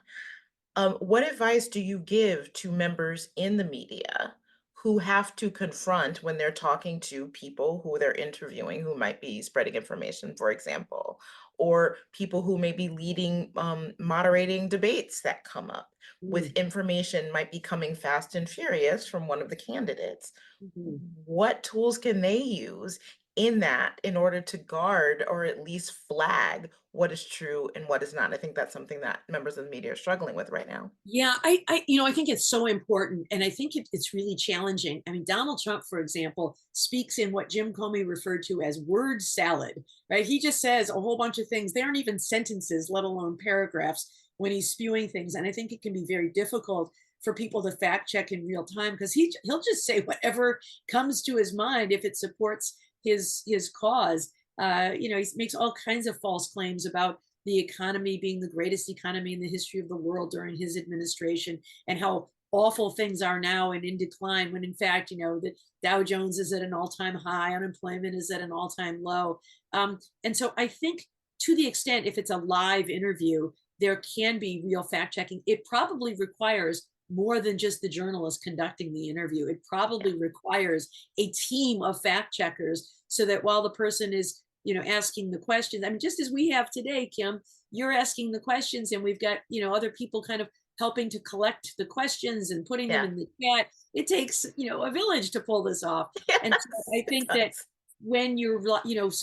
What advice do you give to members in the media who have to confront when they're talking to people who they're interviewing who might be spreading information, for example, or people who may be leading, moderating debates that come up with information might be coming fast and furious from one of the candidates? Mhm. What tools can they use in that in order to guard or at least flag what is true and what is not? I think that's something that members of the media are struggling with right now. Yeah, I think it's so important, and I think it's really challenging. I mean, Donald Trump, for example, speaks in what Jim Comey referred to as word salad, right? He just says a whole bunch of things. They aren't even sentences, let alone paragraphs, when he's spewing things. And I think it can be very difficult for people to fact check in real time because he'll just say whatever comes to his mind if it supports his cause. He makes all kinds of false claims about the economy being the greatest economy in the history of the world during his administration, and how awful things are now and in decline, when in fact, the Dow Jones is at an all-time high, unemployment is at an all-time low. And so I think, to the extent, if it's a live interview, there can be real fact checking. It probably requires more than just the journalist conducting the interview. It probably requires a team of fact checkers, so that while the person is asking the questions, I mean, just as we have today, Kim, you're asking the questions, and we've got other people kind of helping to collect the questions and putting them in the chat. It takes a village to pull this off. Yes, and so I think that when you're Caitlin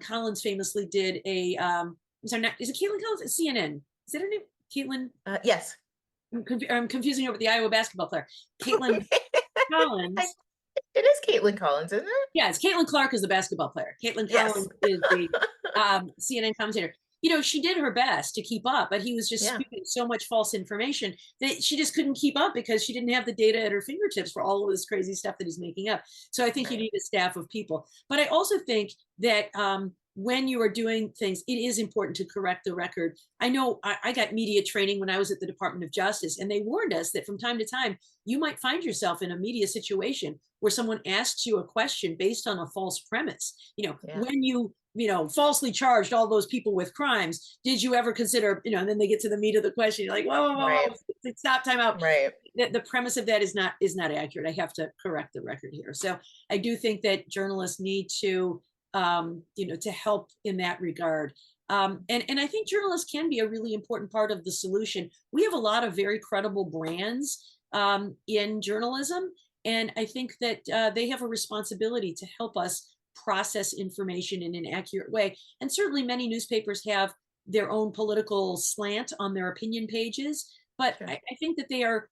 Collins famously did a I'm sorry, not, is it Caitlin Collins? It's CNN. Is that her name? Caitlin? Yes. I'm confusing her with the Iowa basketball player. Caitlin Collins. It is Caitlin Collins, isn't it? Yeah, it's Caitlin Clark is the basketball player. Caitlin Collins is the CNN commentator. She did her best to keep up, but he was just spewing so much false information that she just couldn't keep up because she didn't have the data at her fingertips for all of this crazy stuff that he's making up. So I think you need a staff of people. But I also think that when you are doing things, it is important to correct the record. I know I got media training when I was at the Department of Justice, and they warned us that from time to time, you might find yourself in a media situation where someone asks you a question based on a false premise. When you falsely charged all those people with crimes, did you ever consider, and then they get to the meat of the question. You're like, whoa, stop, time out. Right. The premise of that is not accurate. I have to correct the record here. So I do think that journalists need to to help in that regard. And I think journalists can be a really important part of the solution. We have a lot of very credible brands in journalism, and I think that they have a responsibility to help us process information in an accurate way. And certainly many newspapers have their own political slant on their opinion pages, but I think that they are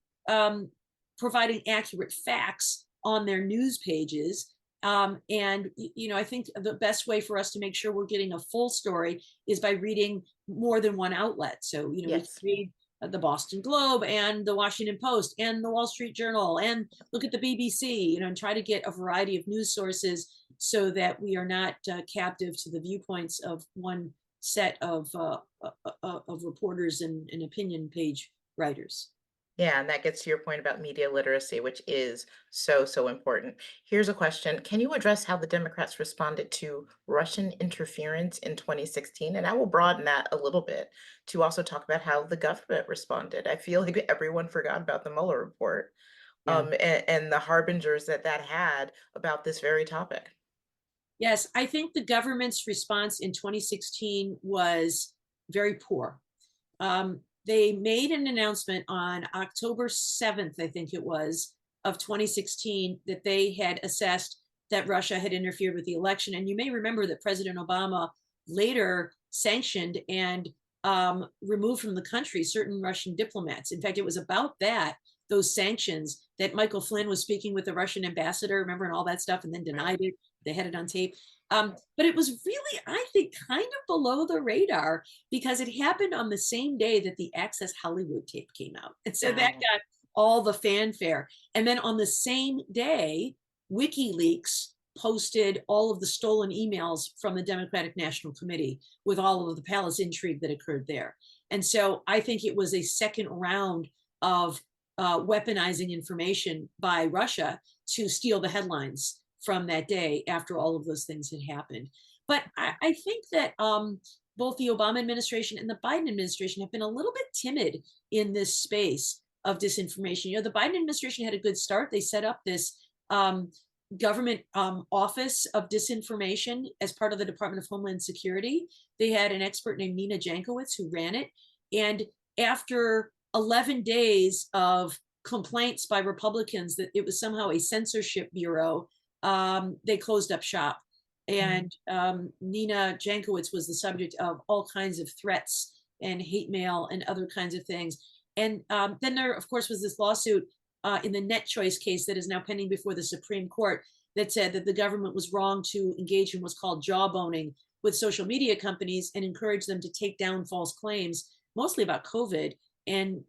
providing accurate facts on their news pages. And I think the best way for us to make sure we're getting a full story is by reading more than one outlet. So, we can read the Boston Globe and the Washington Post and the Wall Street Journal, and look at the BBC, and try to get a variety of news sources so that we are not captive to the viewpoints of one set of reporters and opinion page writers. Yeah, and that gets to your point about media literacy, which is so, so important. Here's a question. Can you address how the Democrats responded to Russian interference in 2016? And I will broaden that a little bit to also talk about how the government responded. I feel like everyone forgot about the Mueller report and the harbingers that had about this very topic. Yes, I think the government's response in 2016 was very poor. They made an announcement on October 7th, I think it was, of 2016 that they had assessed that Russia had interfered with the election. And you may remember that President Obama later sanctioned and removed from the country certain Russian diplomats. In fact, it was about those sanctions, that Michael Flynn was speaking with the Russian ambassador, remember, and all that stuff, and then denied it. They had it on tape. But it was really, I think, kind of below the radar because it happened on the same day that the Access Hollywood tape came out. And so that got all the fanfare. And then on the same day, WikiLeaks posted all of the stolen emails from the Democratic National Committee with all of the palace intrigue that occurred there. And so I think it was a second round of weaponizing information by Russia to steal the headlines from that day after all of those things had happened. But I think that both the Obama administration and the Biden administration have been a little bit timid in this space of disinformation. You know, the Biden administration had a good start. They set up this government office of disinformation as part of the Department of Homeland Security. They had an expert named Nina Jankowicz who ran it. And after 11 days of complaints by Republicans that it was somehow a censorship bureau, they closed up shop. And Nina Jankowicz was the subject of all kinds of threats and hate mail and other kinds of things. And then there, of course, was this lawsuit in the Net Choice case that is now pending before the Supreme Court that said that the government was wrong to engage in what's called jawboning with social media companies and encourage them to take down false claims, mostly about COVID and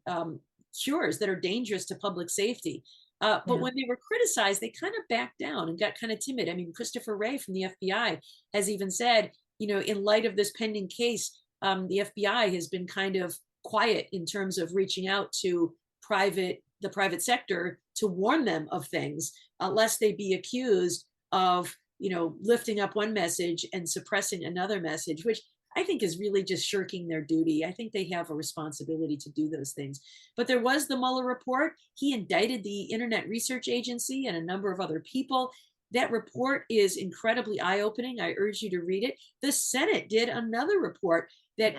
cures that are dangerous to public safety. But when they were criticized, they kind of backed down and got kind of timid. I mean, Christopher Wray from the FBI has even said, you know, in light of this pending case, the FBI has been kind of quiet in terms of reaching out to the private sector to warn them of things, lest they be accused of, you know, lifting up one message and suppressing another message, which I think is really just shirking their duty. I think they have a responsibility to do those things. But there was the Mueller report. He indicted the Internet Research Agency and a number of other people. That report is incredibly eye-opening. I urge you to read it. The Senate did another report that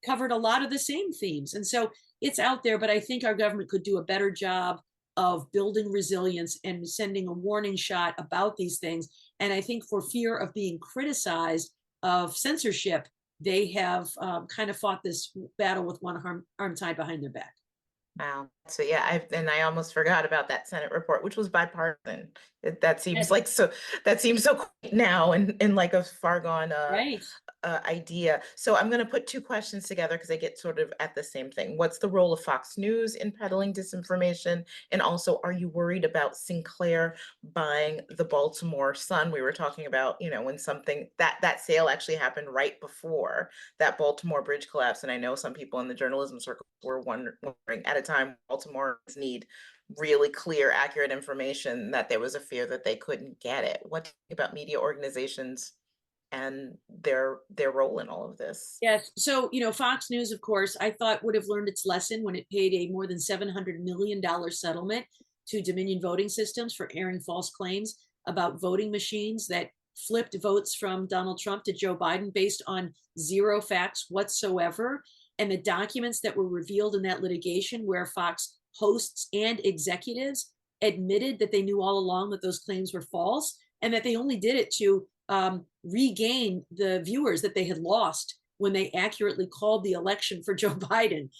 covered a lot of the same themes. And so it's out there, but I think our government could do a better job of building resilience and sending a warning shot about these things. And I think for fear of being criticized of censorship, they have kind of fought this battle with one arm tied behind their back. Wow. So yeah, I almost forgot about that Senate report, which was bipartisan. That seems like that seems so quick now and like a far gone Right. idea. So I'm going to put two questions together because they get sort of at the same thing. What's the role of Fox News in peddling disinformation? And also, are you worried about Sinclair buying the Baltimore Sun? We were talking about, you know, when something that sale actually happened right before that Baltimore bridge collapse. And I know some people in the journalism circle were wondering at a time Baltimoreans need really clear, accurate information, that there was a fear that they couldn't get it. What do you think about media organizations and their role in all of this? Yes. So, you know, Fox News, of course, I thought would have learned its lesson when it paid a more than $700 million settlement to Dominion Voting Systems for airing false claims about voting machines that flipped votes from Donald Trump to Joe Biden based on zero facts whatsoever. And the documents that were revealed in that litigation, where Fox hosts and executives admitted that they knew all along that those claims were false and that they only did it to regain the viewers that they had lost when they accurately called the election for Joe Biden.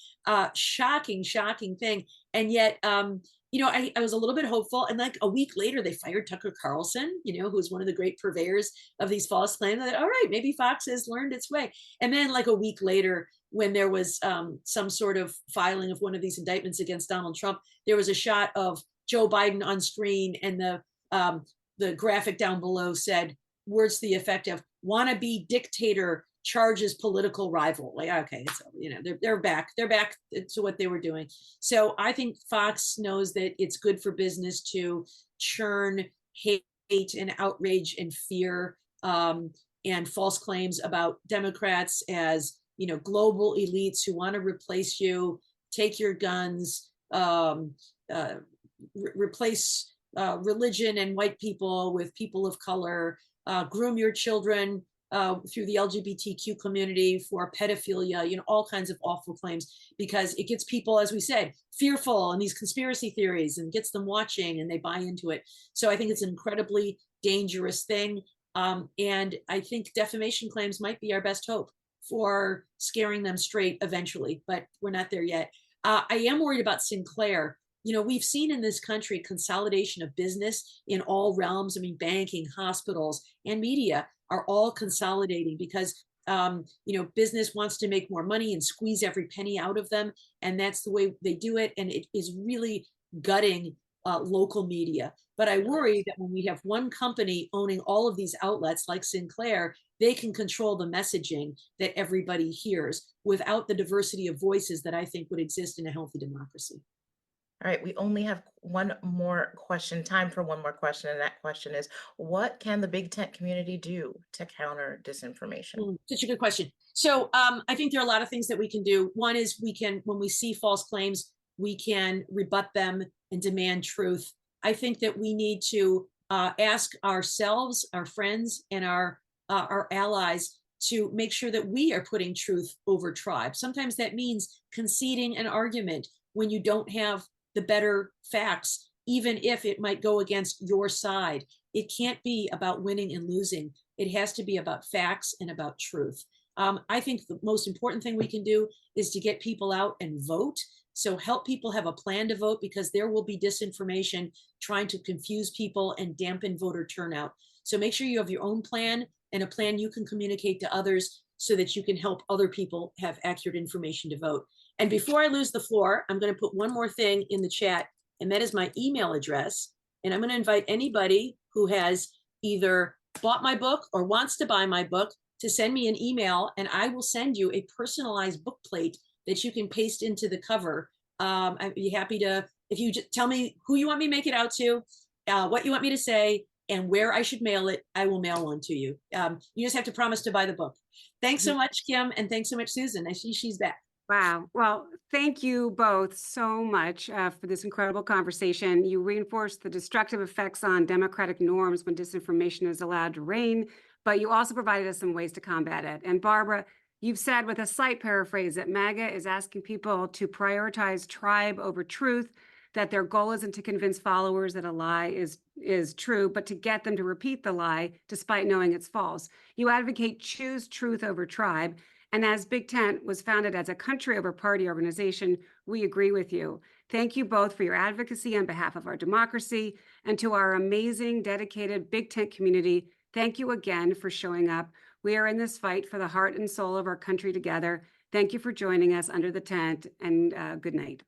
Shocking thing. And yet, you know, I was a little bit hopeful. And like a week later, they fired Tucker Carlson, you know, who's one of the great purveyors of these false claims. All right, maybe Fox has learned its way. And then like a week later, when there was some sort of filing of one of these indictments against Donald Trump, there was a shot of Joe Biden on screen, and the graphic down below said words to the effect of "wannabe dictator charges political rival." Like, okay, so you know they're back to what they were doing. So I think Fox knows that it's good for business to churn hate and outrage and fear and false claims about Democrats as, you know, global elites who want to replace you, take your guns, replace religion and white people with people of color, groom your children through the LGBTQ community for pedophilia, all kinds of awful claims, because it gets people, as we said, fearful and these conspiracy theories, and gets them watching and they buy into it. So I think it's an incredibly dangerous thing. And I think defamation claims might be our best hope for scaring them straight eventually, but we're not there yet. I am worried about Sinclair. We've seen in this country consolidation of business in all realms. I mean, banking, hospitals, and media are all consolidating because business wants to make more money and squeeze every penny out of them, and that's the way they do it. And it is really gutting local media. But I worry that when we have one company owning all of these outlets like Sinclair, they can control the messaging that everybody hears without the diversity of voices that I think would exist in a healthy democracy. All right, we only have one more question, time for one more question, and that question is, what can the Big Tent community do to counter disinformation? Such a good question. So I think there are a lot of things that we can do. One is when we see false claims, we can rebut them and demand truth. I think that we need to ask ourselves, our friends, and our allies to make sure that we are putting truth over tribe. Sometimes that means conceding an argument when you don't have the better facts, even if it might go against your side. It can't be about winning and losing. It has to be about facts and about truth. I think the most important thing we can do is to get people out and vote. So help people have a plan to vote, because there will be disinformation trying to confuse people and dampen voter turnout. So make sure you have your own plan and a plan you can communicate to others so that you can help other people have accurate information to vote. And before I lose the floor, I'm going to put one more thing in the chat, and that is my email address. And I'm going to invite anybody who has either bought my book or wants to buy my book to send me an email, and I will send you a personalized book plate that you can paste into the cover. I'd be happy to, if you just tell me who you want me to make it out to, what you want me to say, and where I should mail it, I will mail one to you. You just have to promise to buy the book. Thanks so much, Kim, and thanks so much, Susan. I see she's back. Wow. Well, thank you both so much for this incredible conversation. You reinforced the destructive effects on democratic norms when disinformation is allowed to reign, but you also provided us some ways to combat it. And Barbara, you've said, with a slight paraphrase, that MAGA is asking people to prioritize tribe over truth, that their goal isn't to convince followers that a lie is true, but to get them to repeat the lie despite knowing it's false. You advocate choose truth over tribe. And as Big Tent was founded as a country over party organization, we agree with you. Thank you both for your advocacy on behalf of our democracy, and to our amazing, dedicated Big Tent community, thank you again for showing up. We are in this fight for the heart and soul of our country together. Thank you for joining us under the tent, and good night.